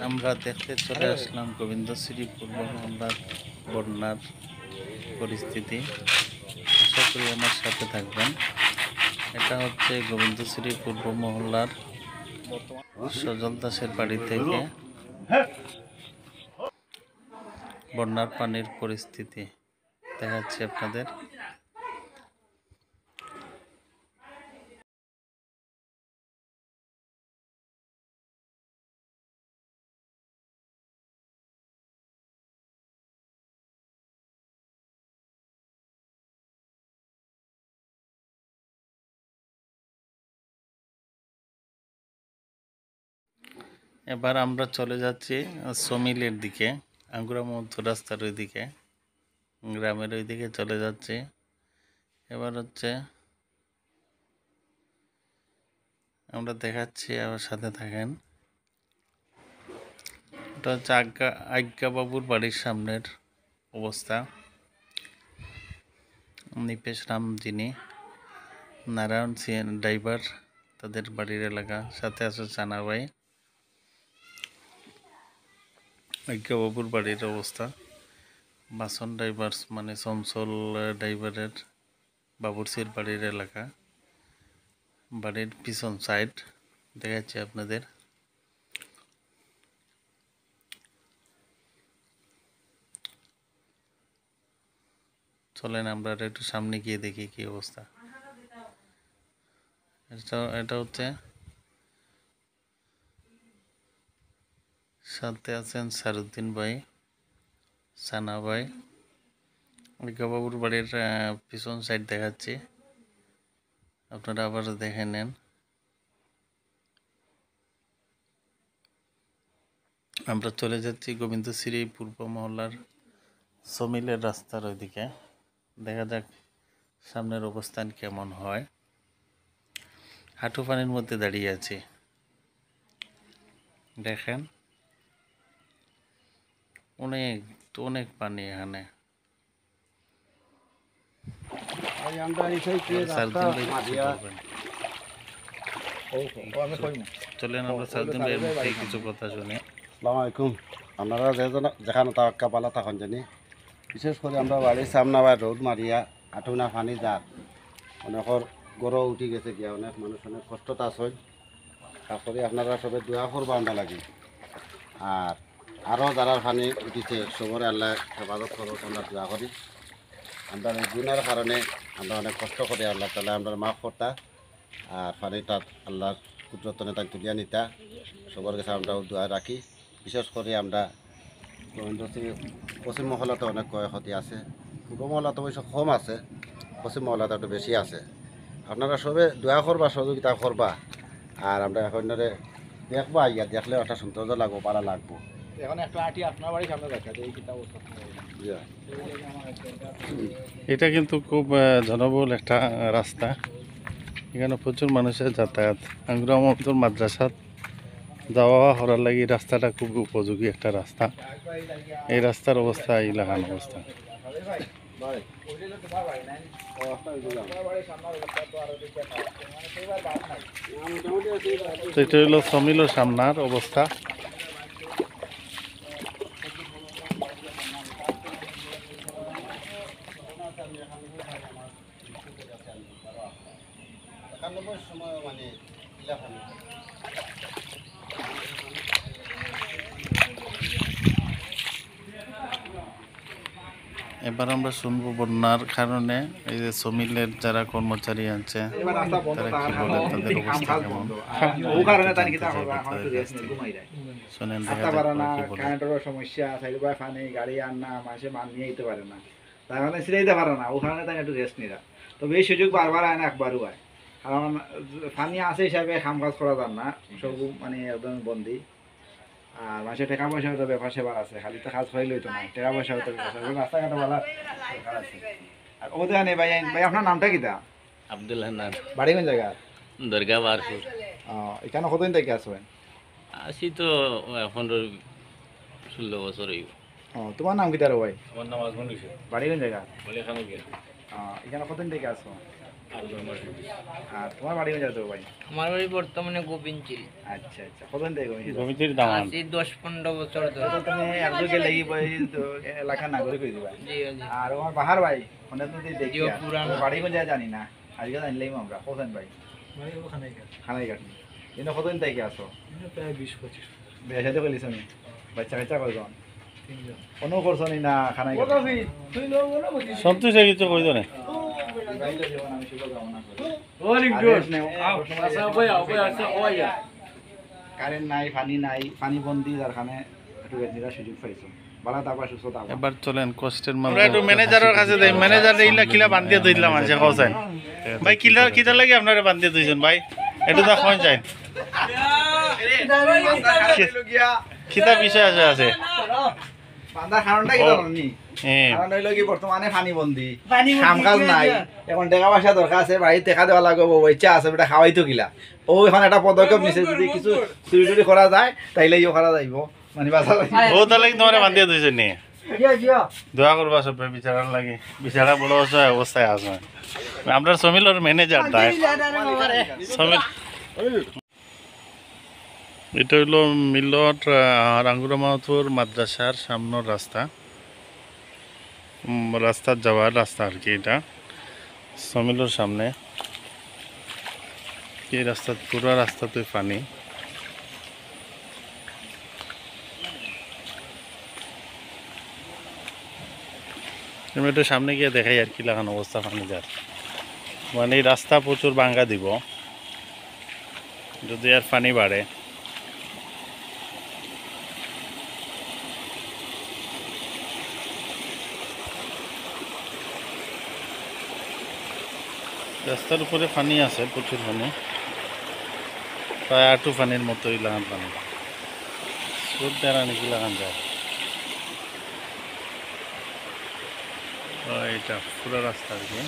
আমরা দেখতে চলে আসলাম গোবিন্দশ্রী পূর্ব মহল্লার বন্যার পরিস্থিতি। আশা করি আমার সাথে থাকবেন। এটা হচ্ছে গোবিন্দশ্রী পূর্ব মহল্লার সজল দাসের বাড়ি থেকে বন্যার পানির পরিস্থিতি দেখাচ্ছি আপনাদের। এবার আমরা চলে যাচ্ছি সমিলের দিকে, আঙ্গুরা মধ্য রাস্তার ওই দিকে, গ্রামের ওই দিকে চলে যাচ্ছি। এবার হচ্ছে আমরা দেখাচ্ছি, আমার সাথে থাকেন। এটা হচ্ছে আজ্ঞাবাবুর বাড়ির সামনের অবস্থা। নিপেশ রাম যিনি নারায়ণ সিএন ড্রাইভার, তাদের বাড়ির এলাকা। সাথে আছে চানাবাই। আজ্ঞাবাবুর বাড়ির অবস্থা। বাসন ড্রাইভার্স মানে চঞ্চল ড্রাইভারের বাবুরসির বাড়ির এলাকা। বাড়ির পিছন সাইড দেখাচ্ছি আপনাদের। চলেন আমরা একটু সামনে গিয়ে দেখি কি অবস্থা। এটা হচ্ছে, সাথে আছেন সারুদ্দিন ভাই, সানা ভাই। বাবুর বাড়ির পিছন সাইড দেখাচ্ছি, আপনারা আবার দেখে নেন। আমরা চলে যাচ্ছি গোবিন্দশ্রী পূর্ব মহল্লার সমিলের রাস্তার ওইদিকে। দেখা যাক সামনের অবস্থান কেমন হয়। হাঁটু পানির মধ্যে দাঁড়িয়ে আছি, দেখেন অনেক অনেক পানি এখানে। চলেন আমরা সারুদ্দিন ভাইয়ের মুখ থেকে কিছু কথা শুনি। আসসালামু আলাইকুম। আপনারা যেখানে থাকা পালা থাকুন জানি, বিশেষ করে আমরা বাড়ির সামনে আবার রোদ মারিয়া আঠুনা পানি যার অনেকর গড় উঠি গেছে গিয়া, অনেক মানুষ অনেক কষ্টত আছে। তারপরে আপনারা সবে দোয়া করবা আমরা লাগি। আর আরও যারা পানি উঠিছে সবরে আল্লাহ হেফাজত করব, আমরা দোয়া করি। আমরা এই গুণার কারণে আমরা অনেক কষ্ট করি, আল্লাহ তালা আমরা মাফ করতা। আর পানিটা আল্লাহ কুদরতনে তাই তুলিয়া নিতা, সবার কাছে আমরা দোয়া রাখি। বিশেষ করে আমরা পশ্চিম মহলাতে অনেক ক্ষয়ক্ষতি আছে, পূর্ব মহলাতে অবশ্য কম আছে, পশ্চিম মহলাতে একটু বেশি আছে। আপনারা সবে দোয়া করবা, সহযোগিতা করবা। আর আমরা এখন দেখবো, আইয়া দেখলে একটা সৌন্দর্য লাগবো, পারা লাগবো। এখন একটা আটি আপনার বাড়ির সামনে দেখা যায়, এই কিতা অবস্থা। এটা কিন্তু খুব জনবহুল একটা রাস্তা, এখানে প্রচুর মানুষের যাতায়াত। আঙ্গুরা মহম্মদপুর মাদ্রাসাত যাওয়া হওয়ার লাগি রাস্তাটা খুব উপযোগী একটা রাস্তা। এই রাস্তার অবস্থা এই লাগান অবস্থা। তো এটা হইল সমিল সামনার অবস্থা। এবার আমরা শুনবো বন্যার কারণে এই যে সমিলের যারা কর্মচারী আছে তারা কি বলে, তাদের অবস্থা কেমন শোনেন। কারেন্টের সমস্যা, পানি গাড়ি আর না, মানুষের মান নিয়ে যেতে পারে না, তার মানে সিলাইতে পারে না, ওখানে তাই একটু রেস্ট নিরা। তবে এই সুযোগ বারবার আয় না, একবারও আয়। কারণ পানি আছে হিসাবে কাম কাজ করা যান না, সব মানে একদম বন্দি। আর মানুষের টাকা পয়সা তো ব্যাপার সেবার আছে, খালি তো কাজ হয়ে লইতো না, টাকা পয়সা হতো রাস্তাঘাটে ভালো আছে। আর ওদের নেই ভাই, ভাই আপনার নামটা কিতা? আব্দুল হান্নান। বাড়ি কোন জায়গা? দরগা বারপুর। এখানে কতদিন থেকে আসবেন? আসি তো 15-16 বছর হইব। তোমার নাম কিতা রে ভাই? আমার নাম আজমান হোসেন। বাড়ি কোন জায়গা? বলে এখানে গিয়ে এখানে কতদিন থেকে আসো? আর তোমার বাড়ি কোন জায়গায় ভাই? আমার বাড়ি বর্তমানে গোবিন্দচিল। আচ্ছা আচ্ছা, কতদিন থেকে গোবিন্দ? কমিটির দামান আছি 10-15 বছর ধরে। তো তুমি একজনকে লাগি বই তো এলাকার নাগরিক হয়ে দিবা। জি জি। আর আমার বাহার ভাই ফোনে তো দেখি জিও পুরানো। বাড়ি কোন জায়গায় জানি না, আজকে জানলেই আমরা কোথায় ভাই খানাই কাটি কিন্তু কতদিন থেকে আসো? প্রায় 20-25 বিয়ে সাথে কইলিস নি? বাচ্চা কাচ্চা কয়জন? কোনো করছো নি না খানাই কাটি? সন্তোষ কিছু কইতো না বিবাহিত জীবন আমি শুভ কামনা করি। কারেন্ট নাই, পানি নাই, পানি বন্দি, যার কারণে একটু বেদনিরা সুযোগ পাইছো। বালা তারপর সুস্থ থাকো। এবার চলেন কষ্টের মাল আমরা একটু ম্যানেজারের কাছে যাই ম্যানেজার এইলা কিলা বান্ধিয়ে দিলাম মানুষে কইছেন ভাই কিলা লাগি আপনারা বান্ধিয়ে দিয়েছেন ভাই একটু দা কোন যায় কিতা বিষয় আছে বান্দার কারণটা কি জানি? হ্যাঁ কারণ হইলো কি বর্তমানে পানি বন্দি, কামকাজ নাই, এখন টাকা পয়সা দরকার আছে, বাড়িতে টাকা দেওয়া লাগবে, ইচ্ছা আছে বেটা খাওয়াইতো কিলা। ও এখন একটা পদক্ষেপ নিছে, যদি কিছু চুরি টুরি করা যায় তাইলে ইও করা যাইব, মানে বাঁচা যাইব। ও তাহলে তোমারে বান্ধিয়ে দিয়েছেন নি দোয়া করবা সব বিচারার লাগে বিচারা বড় অবস্থায় আছে আপনার সমিলর ম্যানেজার তাই সমিল এটা হলো মিলর রাঙ্গুরা মাহাতোর মাদ্রাসার সামনের রাস্তা রাস্তার যাওয়ার রাস্তা আর কি এটা সমিলর সামনে এই রাস্তা পুরো রাস্তাতে পানি আমি একটু সামনে গিয়ে দেখাই আর কি লাগানো অবস্থা পানি যার মানে এই রাস্তা প্রচুর ভাঙ্গা দিব যদি আর পানি বাড়ে রাস্তার উপরে পানি আছে প্রচুর পানি প্রায় আটু পানির মতোই লাগান পানি স্রোত দ্বারা নাকি লাগান যায় এটা পুরো রাস্তা আর কি